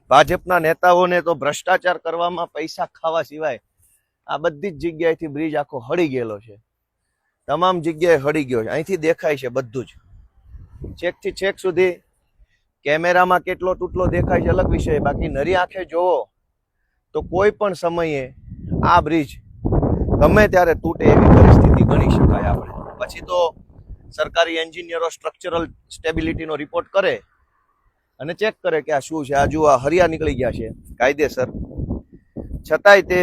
ભાજપના નેતાઓને તો ભ્રષ્ટાચાર કરવામાં પૈસા ખાવા સિવાય આ બધી જ જગ્યાએથી બ્રિજ આખો હળી ગયેલો છે. તમામ જગ્યાએ હળી ગયો છે. અહીંથી દેખાય છે બધું જ, છેકથી છેક સુધી. કેમેરામાં કેટલો તૂટલો દેખાય છે અલગ વિષય, બાકી નરી આંખે જોવો તો કોઈ પણ સમયે આ બ્રિજ ગમે ત્યારે તૂટે એવી પરિસ્થિતિ ગણી શકાય આપણે. પછી તો સરકારી એન્જિનિયરો સ્ટ્રક્ચરલ સ્ટેબિલિટીનો રિપોર્ટ કરે અને ચેક કરે કે આ શું છે. આ જુઓ, આ હરિયા નીકળી ગયા છે કાયદેસર, છતાંય તે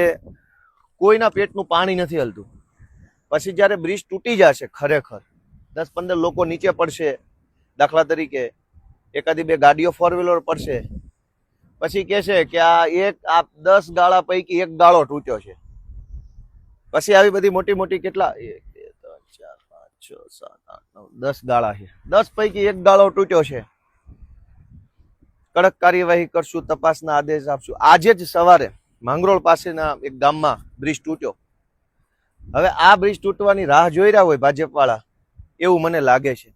કોઈના પેટનું પાણી નથી હલતું. પછી જ્યારે બ્રિજ તૂટી જશે, ખરેખર 10-15 લોકો નીચે પડશે, દાખલા તરીકે એકાદી બે ગાડીઓ ફોર વ્હીલર પડશે, પછી કહે છે કે આ 10 ગાળા પૈકી એક ગાળો તૂટ્યો છે. પછી આવી બધી મોટી મોટી કેટલા 1 2 3 4 5 6 7 8 9 10 ગાળા છે. 10 પૈકી એક ગાળો તૂટ્યો છે. કડક કાર્યવાહી કરશું, તપાસના આદેશ આપશું. આજે જ સવારે માંગરોળ પાસેના એક ગામમાં બ્રિજ તૂટ્યો. હવે આ બ્રિજ તૂટવાની રાહ જોઈ રહ્યા હોય ભાજપ વાળા એવું મને લાગે છે.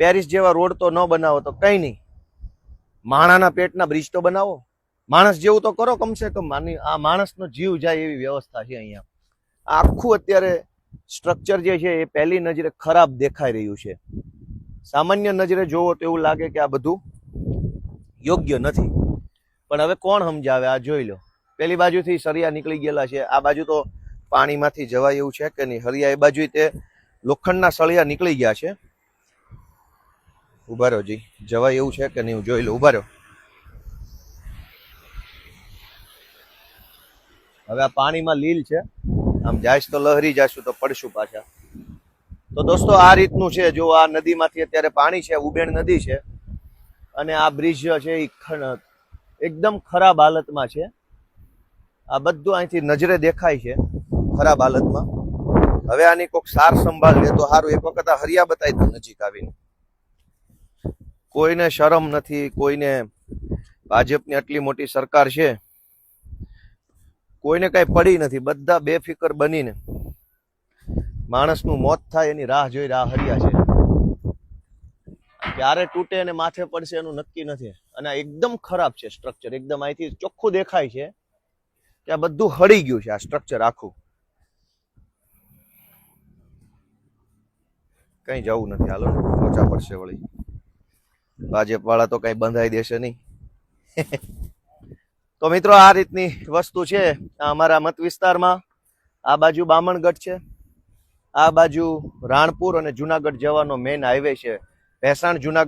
પેરિસ જેવા રોડ તો ન બનાવો તો કઈ નહીં, માણાના પેટના બ્રિજ તો બનાવો. માણસ જેવું તો કરો કમસે કમ. આ માણસનો જીવ જાય એવી વ્યવસ્થા છે અહીંયા. આખું અત્યારે સ્ટ્રક્ચર જે છે એ પહેલી નજરે ખરાબ દેખાઈ રહ્યું છે. સામાન્ય નજરે જોવો તો એવું લાગે કે આ બધું યોગ્ય નથી, પણ હવે કોણ સમજાવે? આ જોઈ લો, પેલી બાજુથી સરિયા નીકળી ગયેલા છે. આ બાજુ તો પાણીમાંથી જવાય એવું છે કે નહીં? હરિયા એ બાજુ તે લોખંડના સળિયા નીકળી ગયા છે. ઉભા રહ્યો જી, જવાય એવું છે કે નહીં હું જોઈ લો. ઉભા રહ્યો. હવે આ પાણીમાં લીલ છે, આમ જાયશ તો લહેરી જશું તો પડશું પાછા. તો દોસ્તો આ રીતનું છે. જો આ નદીમાંથી અત્યારે પાણી છે, ઉબેણ નદી છે, અને આ બ્રિજ છે એ એકદમ ખરાબ હાલતમાં છે. આ બધું અહીંથી નજરે દેખાય છે ખરાબ હાલતમાં. હવે આની કોઈક સાર સંભાળ લે તો સારું. એક વખત આ હરિયા બતાવી દઉં નજીક આવીને. કોઈને શરમ નથી, કોઈને. ભાજપની આટલી મોટી સરકાર છે, કોઈને કઈ પડી નથી. બધા બેફિકર બનીને માણસનું મોત થાય એની રાહ જોઈ રહ્યા. હરિયા છે, ક્યારે તૂટે અને માથે પડશે એનું નક્કી નથી. અને એકદમ ખરાબ છે સ્ટ્રક્ચર. એકદમ અહીંથી ચોખ્ખું દેખાય છે કે આ બધું હળી ગયું છે, આ સ્ટ્રક્ચર આખું. કઈ જવું નથી. હાલો, લોચા પડશે વળી. ભાજપ વાળા તો કઈ બંધાઈ દેશે નહીં. તો મિત્રો આ રીતની વસ્તુ છે અમારા મત વિસ્તારમાં. આ બાજુ બામણગઢ છે, આ બાજુ રાણપુર અને જુનાગઢ જવાનો મેઇન હાઈવે છે. ભેસાણ જુનાગઢ